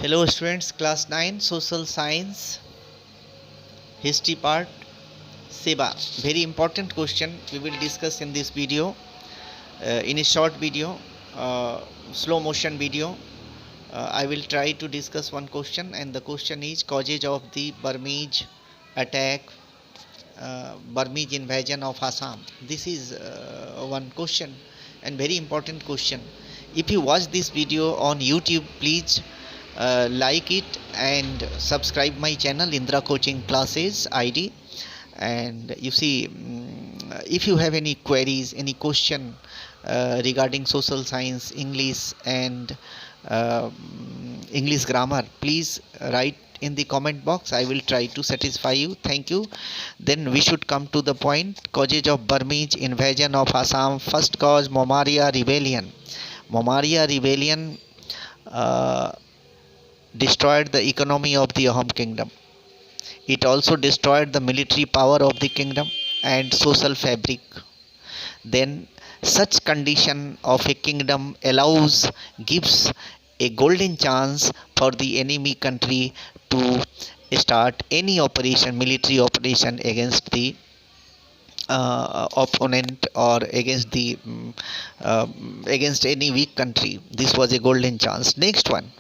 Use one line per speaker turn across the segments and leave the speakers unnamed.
Hello students, class 9 social science history part Seba. Very important question we will discuss in this video, in a short video, slow motion video. I will try to discuss one question, and the question is causes of the Burmese attack, Burmese invasion of Assam. This is one question and very important question. If you watch this video on YouTube, please like it and subscribe my channel Indra Coaching Classes ID. And you see, if you have any queries, any question regarding social science, English, and uh, English grammar, please write in the comment box. I will try to satisfy you. Thank you. Then we should come to the point. Causes of Burmese invasion of Assam. First cause, Momaria rebellion. Momaria rebellion destroyed the economy of the Ahom kingdom. It also destroyed the military power of the kingdom and social fabric. Then such condition of a kingdom gives a golden chance for the enemy country to start any operation, military operation against the opponent, or against any weak country. This was a golden chance. Next one,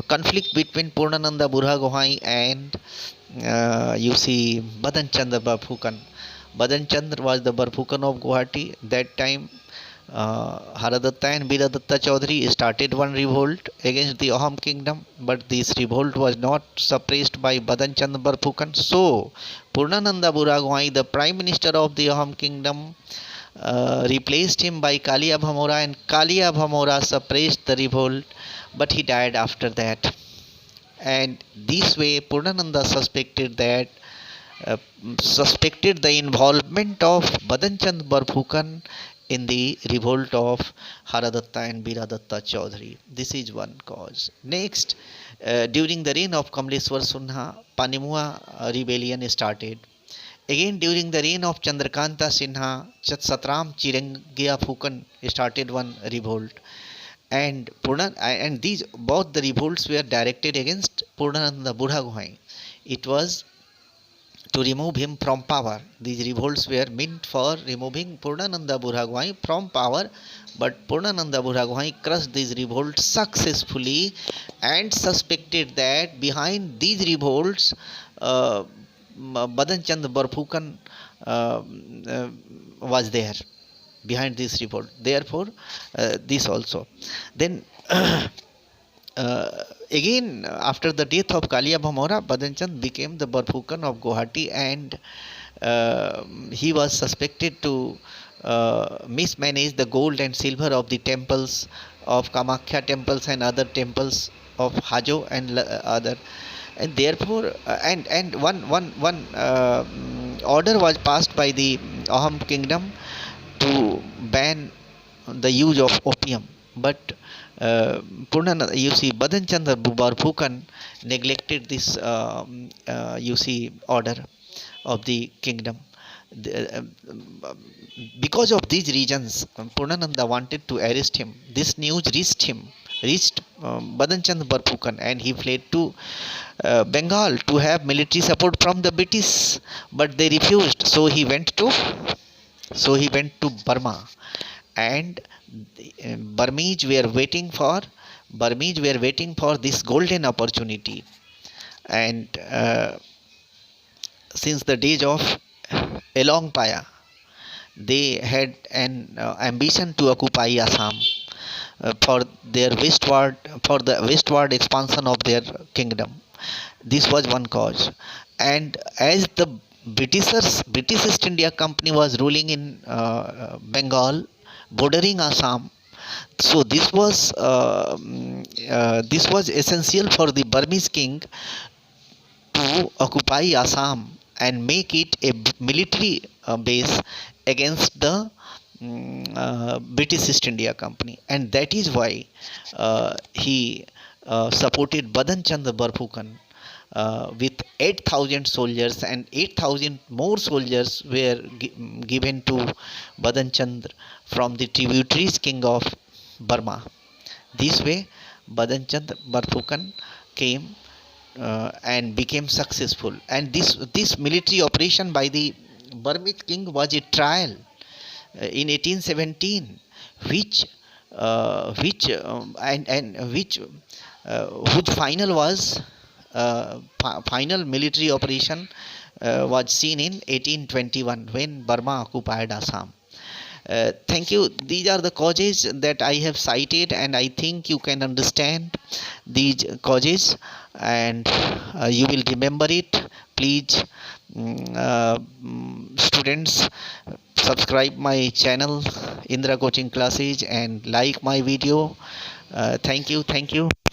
conflict between Purnananda Burha Gohai and you see Badan Chandra Barphukan. Badan Chandra was the Barphukan of Guwahati. That time Haradatta and Biradatta Chaudhary started one revolt against the Ahom kingdom, but this revolt was not suppressed by Badan Chandra Barphukan. So Purnananda Buragwai, the prime minister of the Ahom kingdom, replaced him by Kalia Bhamora, and Kalia Bhamora suppressed the revolt, but he died after that. And this way Purnananda suspected the involvement of Badanchand Barphukan in the revolt of Haradatta and Biradatta Chaudhary. This is one cause. Next, during the reign of Kamleshwar Sunha, Panimua rebellion started. Again, during the reign of Chandrakanta Sinha, Satram Chirangia Phukan started one revolt. And these both the revolts were directed against Purnananda Burhagohai. It was to remove him from power. These revolts were meant for removing Purnananda Burhagohai from power, but Purnananda Burhagohai crushed these revolts successfully and suspected that behind these revolts Badanchand Barphukan was there behind this revolt. Therefore, this also. Then again, after the death of Kalia Bhamora, Badanchand became the Barphukan of Guwahati, and he was suspected to mismanage the gold and silver of the temples of Kamakhya temples and other temples of Hajo and other. And therefore, and one order was passed by the Ahom kingdom to ban the use of opium, but Purnananda, you see, Badanchandra Barphukan neglected this order of the kingdom. Because of these reasons, Purnananda wanted to arrest him. This news reached Badanchandra Barphukan, and he fled to Bengal to have military support from the British, but they refused. So he went to Burma, and Burmese were waiting for this golden opportunity. And since the days of Elongpaya, they had an ambition to occupy Assam for the westward expansion of their kingdom. This was one cause. And as the British East India Company was ruling in Bengal, bordering Assam, so this was essential for the Burmese king to occupy Assam and make it a military base against the British East India Company, and that is why he supported Badanchandra Barphukan with 8,000 soldiers, and 8,000 more soldiers were given to Badanchandra from the tributaries king of Burma. This way, Badanchandra Barphukan came and became successful. And this military operation by the Burmese king was a trial in 1817, which whose final was final military operation was seen in 1821 when Burma occupied Assam. Thank you. These are the causes that I have cited, and I think you can understand these causes, and you will remember it. Please, students, subscribe my channel Indra Coaching Classes and like my video. Thank you.